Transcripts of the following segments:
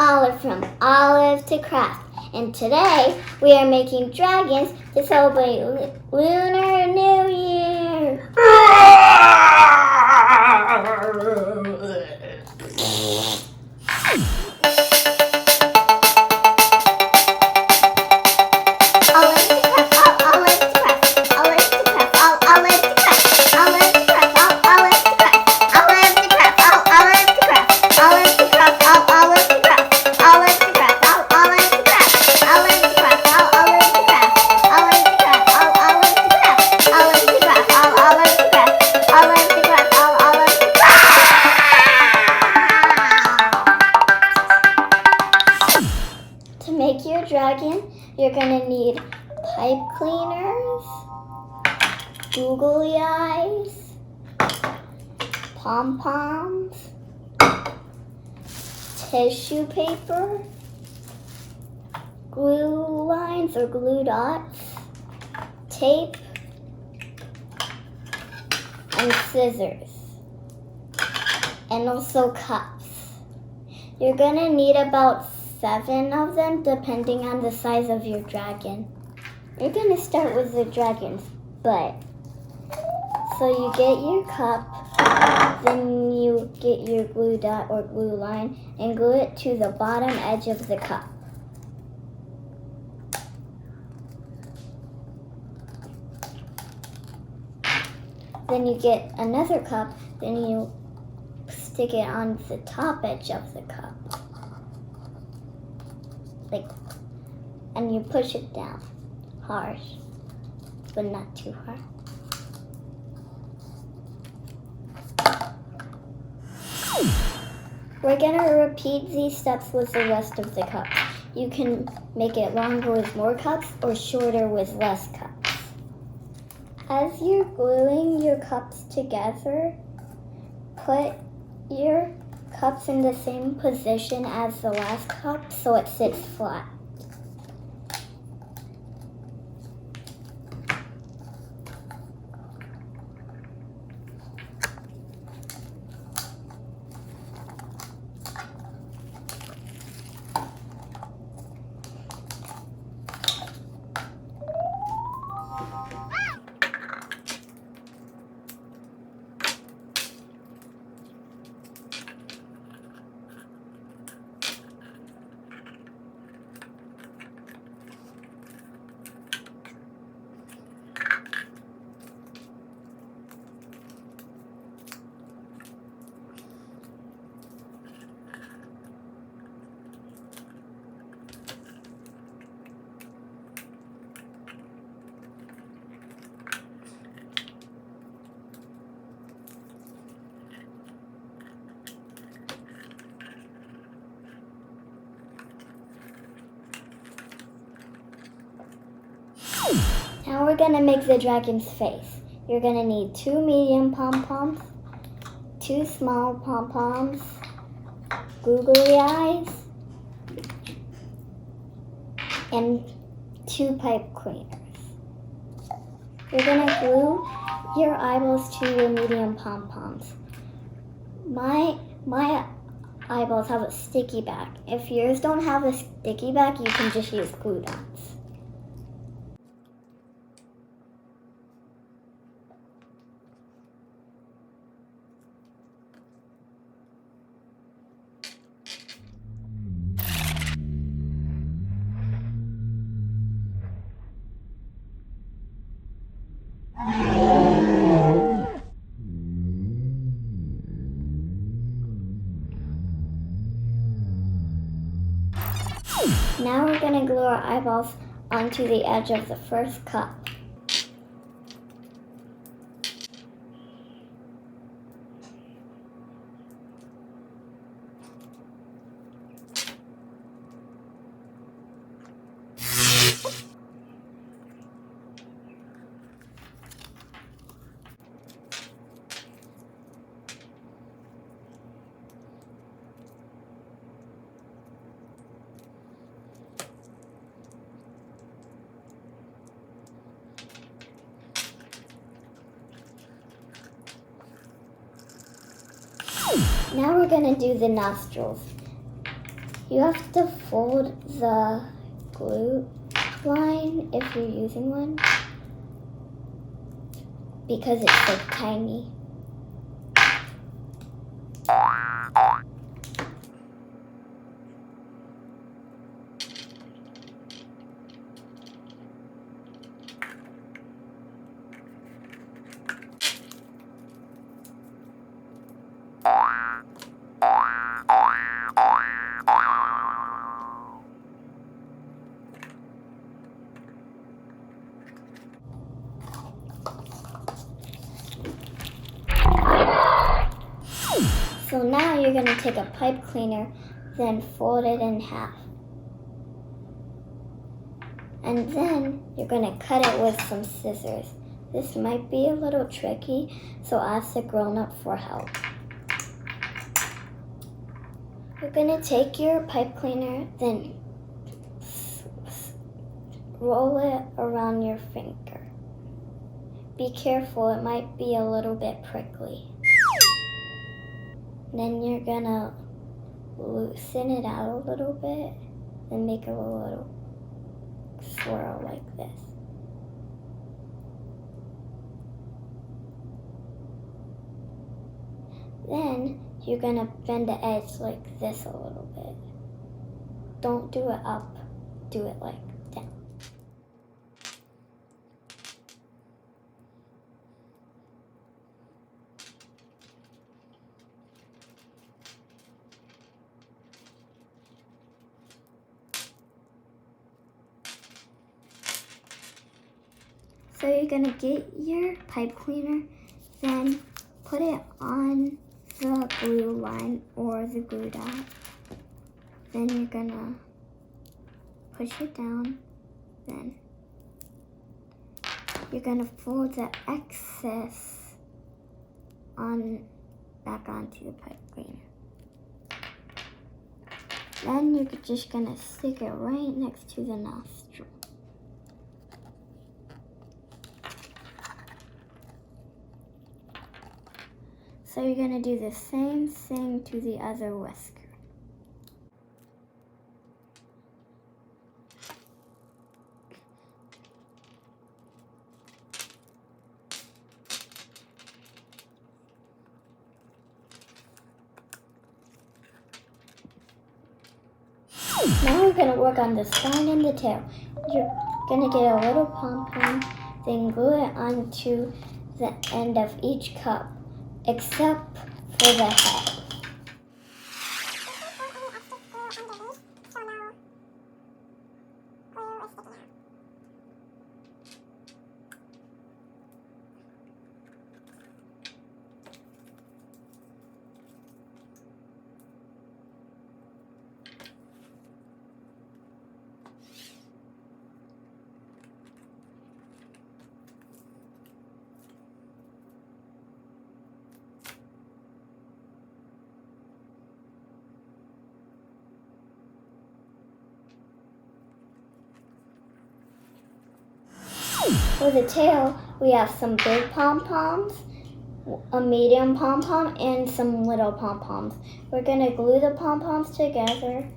Olive from Olive to Craft. And today we are making dragons to celebrate Lunar New Year. To make your dragon, you're going to need pipe cleaners, googly eyes, pom-poms, tissue paper, glue lines or glue dots, tape, and scissors, and also cups. You're going to need about 7 of them depending on the size of your dragon. You're going to start with the dragon's butt. So you get your cup, then you get your glue dot or glue line and glue it to the bottom edge of the cup. Then you get another cup, then you stick it on the top edge of the cup. And you push it down hard, but not too hard. We're gonna repeat these steps with the rest of the cups. You can make it longer with more cups or shorter with less cups. As you're gluing your cups together, put your cups in the same position as the last cup so it sits flat. Now we're gonna make the dragon's face. You're gonna need 2 medium pom-poms, 2 small pom-poms, googly eyes, and 2 pipe cleaners. You're gonna glue your eyeballs to your medium pom-poms. My eyeballs have a sticky back. If yours don't have a sticky back, you can just use glue dots. Now we're going to glue our eyeballs onto the edge of the first cup. Now we're going to do the nostrils. You have to fold the glue line if you're using one because it's so tiny. So now you're going to take a pipe cleaner, then fold it in half. And then you're going to cut it with some scissors. This might be a little tricky, so ask a grown-up for help. You're going to take your pipe cleaner, then roll it around your finger. Be careful, it might be a little bit prickly. Then you're going to loosen it out a little bit and make it a little swirl like this. Then you're going to bend the edge like this a little bit. Don't do it up, do it like down. So you're going to get your pipe cleaner, then put it on the glue line or the glue dot. Then you're going to push it down. Then you're going to fold the excess back onto the pipe cleaner. Then you're just going to stick it right next to the nostril. So you're going to do the same thing to the other whisker. Now we're going to work on the spine and the tail. You're going to get a little pom-pom, then glue it onto the end of each cup, except for the head. For the tail, we have some big pom-poms, a medium pom-pom, and some little pom-poms. We're going to glue the pom-poms together.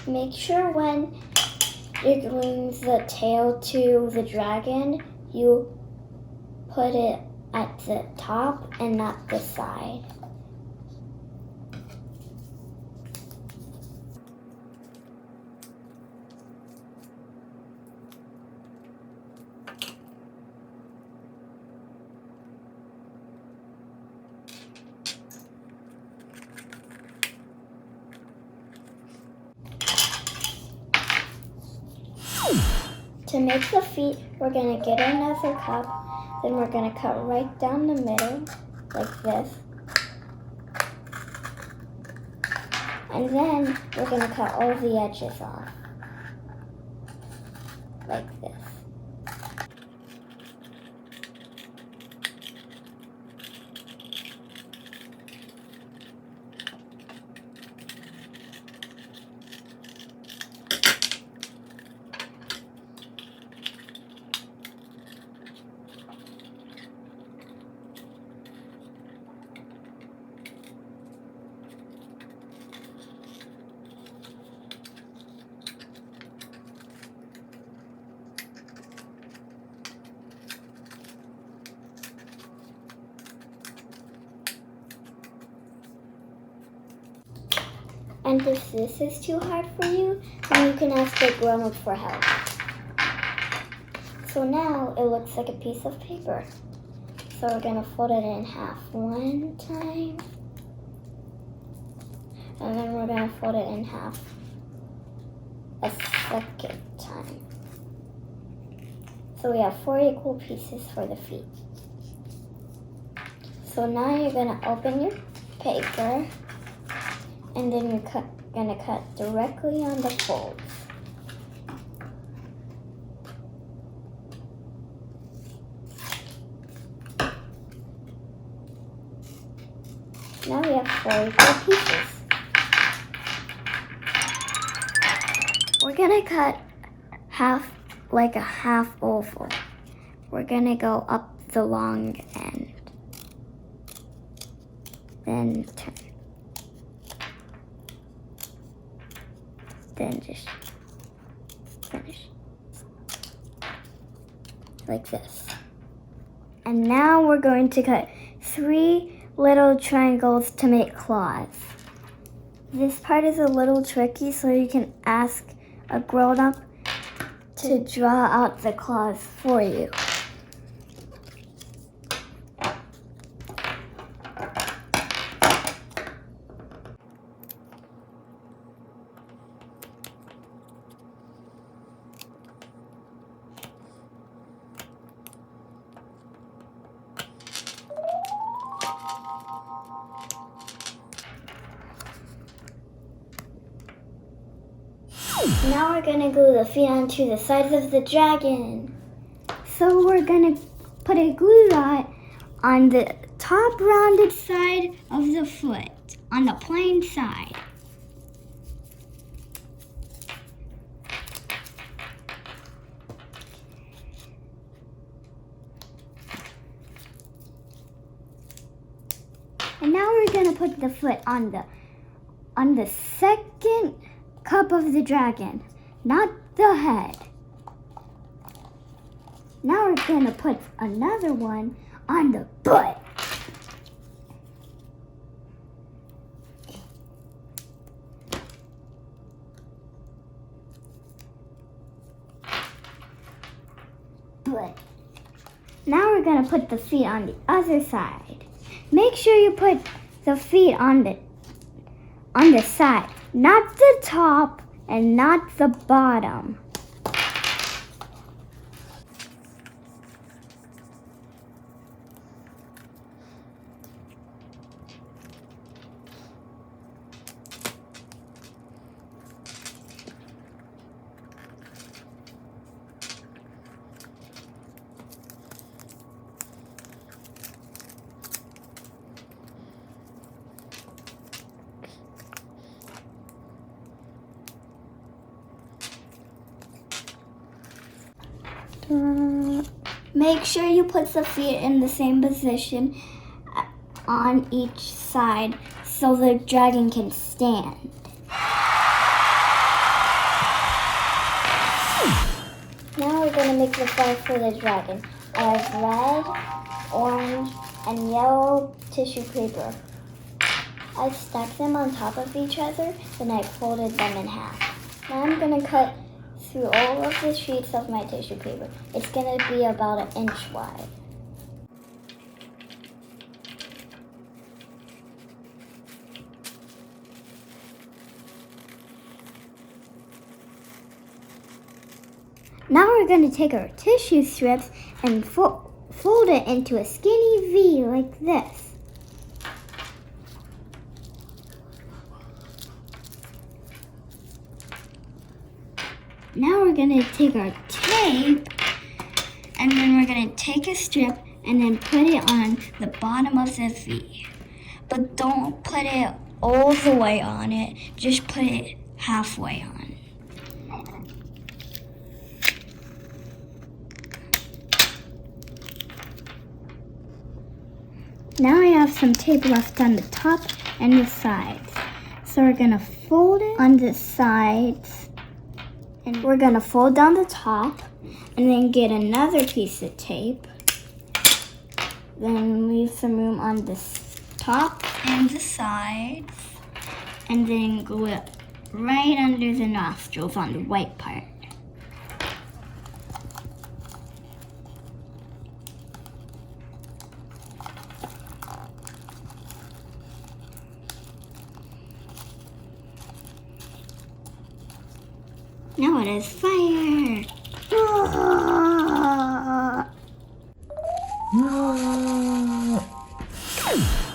Make sure when you're gluing the tail to the dragon, you put it at the top and not the side. to make the feet, we're going to get another cup. Then we're going to cut right down the middle, like this. And then we're going to cut all the edges off, like this. And if this is too hard for you, then you can ask a grown-up for help. So now it looks like a piece of paper. So we're going to fold it in half one time. And then we're going to fold it in half a second time. So we have 4 equal pieces for the feet. So now you're going to open your paper. And then you're going to cut directly on the folds. Now we have 4 equal pieces. We're going to cut like a half oval. We're going to go up the long end. Then turn. Then just finish like this. And now we're going to cut 3 little triangles to make claws. This part is a little tricky, so you can ask a grown-up to draw out the claws for you. Now we're going to glue the feet onto the sides of the dragon. So we're going to put a glue dot on the top rounded side of the foot, on the plain side. And now we're going to put the foot on the second cup of the dragon, not the head. Now we're going to put another one on the butt. Now we're going to put the feet on the other side. Make sure you put the feet on the side, not the top and not the bottom. Make sure you put the feet in the same position on each side so the dragon can stand. Now we're going to make the flag for the dragon. I have red, orange, and yellow tissue paper. I stacked them on top of each other, then I folded them in half. Now I'm going to cut through all of the sheets of my tissue paper. It's going to be about 1 inch wide. Now we're going to take our tissue strips and fold it into a skinny V like this. Now we're going to take our tape and then we're going to take a strip and then put it on the bottom of the V. But don't put it all the way on it, just put it halfway on. Now I have some tape left on the top and the sides. So we're gonna fold it on the sides and we're gonna fold down the top and then get another piece of tape. Then leave some room on the top and the sides and then glue it right under the nostrils on the white part. Now it is fire!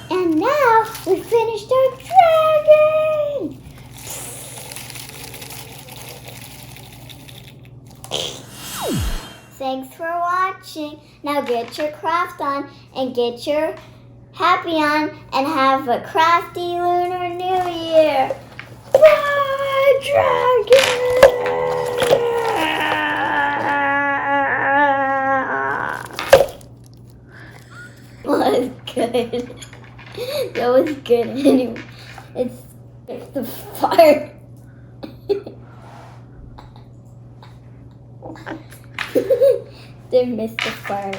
And now we finished our dragon! Thanks for watching. Now get your craft on and get your happy on and have a crafty Lunar New Year! Bye, dragon! Was good. That was good anyway. It's the fart. They missed the fart.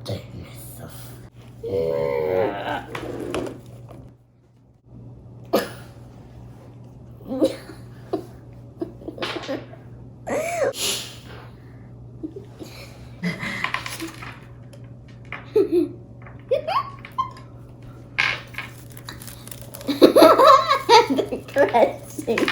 They missed the fart. The crashing.